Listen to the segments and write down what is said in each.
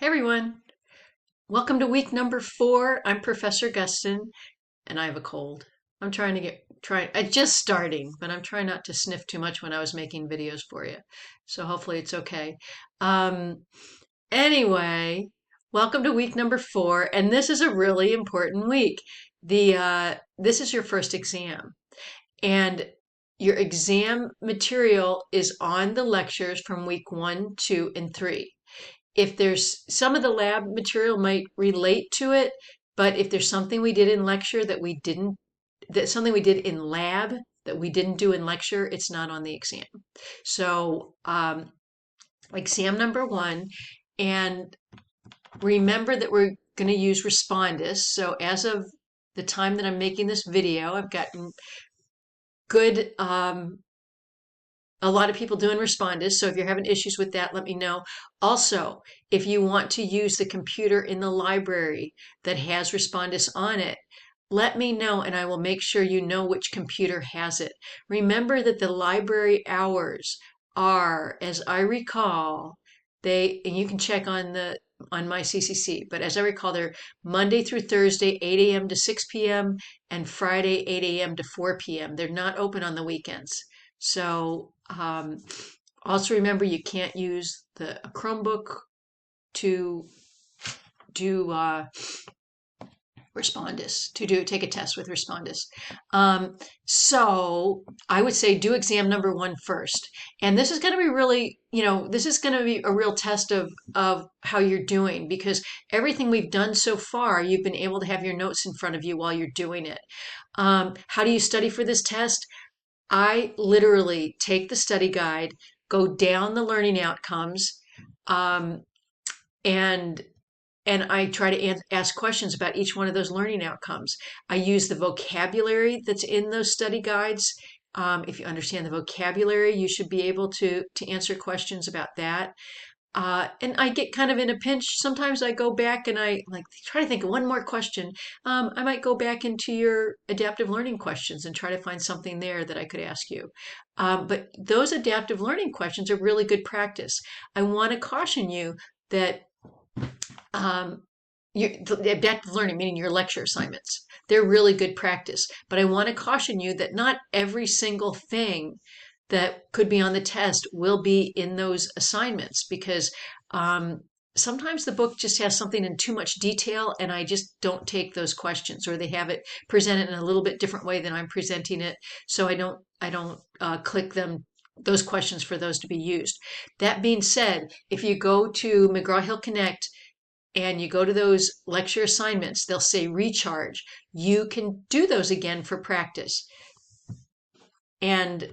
Hey everyone, welcome to week number 4. I'm Professor Gustin and I have a cold. I'm just starting, but I'm trying not to sniff too much when I was making videos for you. So hopefully it's okay. Um, anyway, welcome to week number 4, and this is a really important week. This is your first exam, and your exam material is on the lectures from week 1, 2, and 3. If there's some of the lab material might relate to it, but if there's something we did in lecture that something we did in lab that we didn't do in lecture, it's not on the exam. So, exam number 1, and remember that we're going to use Respondus. So as of the time that I'm making this video, I've gotten good a lot of people doing Respondus, so if you're having issues with that, let me know. Also, if you want to use the computer in the library that has Respondus on it, let me know and I will make sure you know which computer has it. Remember that the library hours are, as I recall, and you can check on my CCC, but as I recall, they're Monday through Thursday, 8 a.m. to 6 p.m. and Friday, 8 a.m. to 4 p.m. They're not open on the weekends. So also remember you can't use a Chromebook to do Respondus, take a test with Respondus. So I would say do exam number 1 first. And this is going to be really, this is going to be a real test of how you're doing, because everything we've done so far, you've been able to have your notes in front of you while you're doing it. How do you study for this test? I literally take the study guide, go down the learning outcomes, um, and I try to ask questions about each one of those learning outcomes. I use the vocabulary that's in those study guides. If you understand the vocabulary, you should be able to answer questions about that. And I get kind of in a pinch. Sometimes I go back and I try to think of one more question. I might go back into your adaptive learning questions and try to find something there that I could ask you. But those adaptive learning questions are really good practice. I want to caution you that the adaptive learning, meaning your lecture assignments, they're really good practice. But I want to caution you that not every single thing that could be on the test will be in those assignments, because sometimes the book just has something in too much detail and I just don't take those questions, or they have it presented in a little bit different way than I'm presenting it. So I don't click those questions for those to be used. That being said, if you go to McGraw-Hill Connect and you go to those lecture assignments, they'll say recharge. You can do those again for practice. And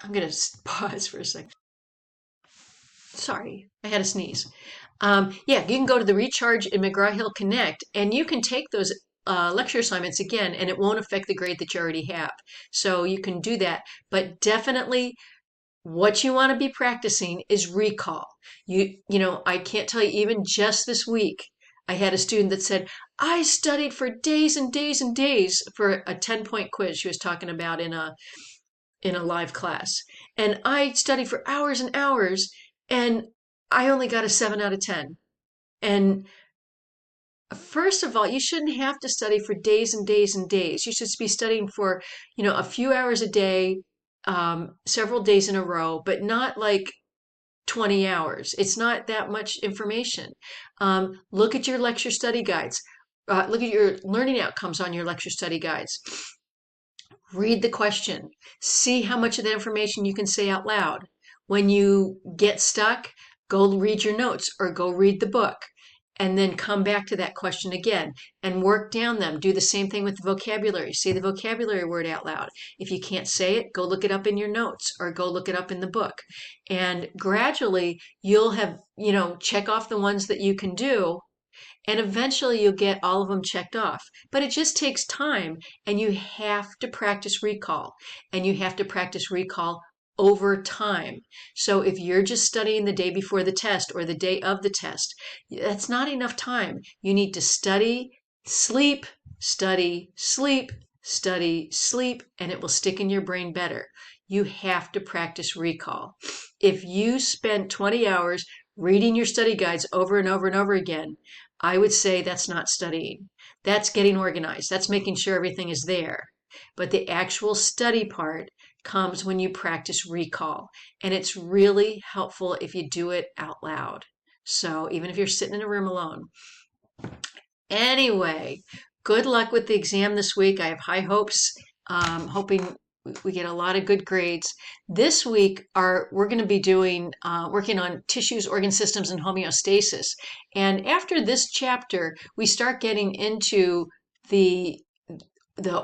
I'm going to pause for a second. Sorry, I had a sneeze. Yeah, you can go to the Recharge in McGraw-Hill Connect, and you can take those lecture assignments again, and it won't affect the grade that you already have. So you can do that. But definitely, what you want to be practicing is recall. I can't tell you, even just this week, I had a student that said, I studied for days and days and days for a 10-point quiz she was talking about in a live class. And I studied for hours and hours, and I only got a 7 out of 10. And first of all, you shouldn't have to study for days and days and days. You should be studying for, a few hours a day, several days in a row, but not like 20 hours. It's not that much information. Look at your lecture study guides. Look at your learning outcomes on your lecture study guides. Read the question. See how much of that information you can say out loud. When you get stuck, go read your notes or go read the book, and then come back to that question again and work down them. Do the same thing with the vocabulary. Say the vocabulary word out loud. If you can't say it, go look it up in your notes or go look it up in the book. And gradually you'll have, check off the ones that you can do, and eventually you'll get all of them checked off. But it just takes time, and you have to practice recall, and you have to practice recall over time. So if you're just studying the day before the test or the day of the test, that's not enough time. You need to study, sleep, study, sleep, study, sleep, and it will stick in your brain better. You have to practice recall. If you spend 20 hours reading your study guides over and over and over again, I would say that's not studying. That's getting organized. That's making sure everything is there. But the actual study part comes when you practice recall. And it's really helpful if you do it out loud. So even if you're sitting in a room alone. Anyway, good luck with the exam this week. I have high hopes, hoping we get a lot of good grades. This week, we're going to be doing working on tissues, organ systems, and homeostasis. And after this chapter, we start getting into the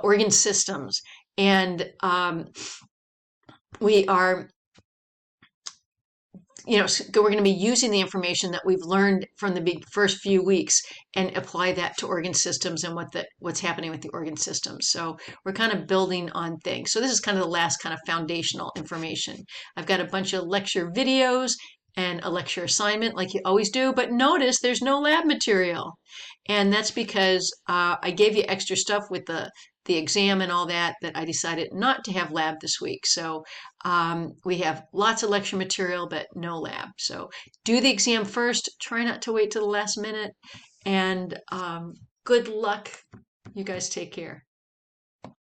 organ systems, and we are we're going to be using the information that we've learned from the first few weeks and apply that to organ systems and what's happening with the organ systems. So we're kind of building on things. So this is kind of the last kind of foundational information. I've got a bunch of lecture videos and a lecture assignment like you always do, but notice there's no lab material. And that's because I gave you extra stuff with the exam and all that I decided not to have lab this week. So we have lots of lecture material, but no lab. So do the exam first. Try not to wait till the last minute. And good luck. You guys take care.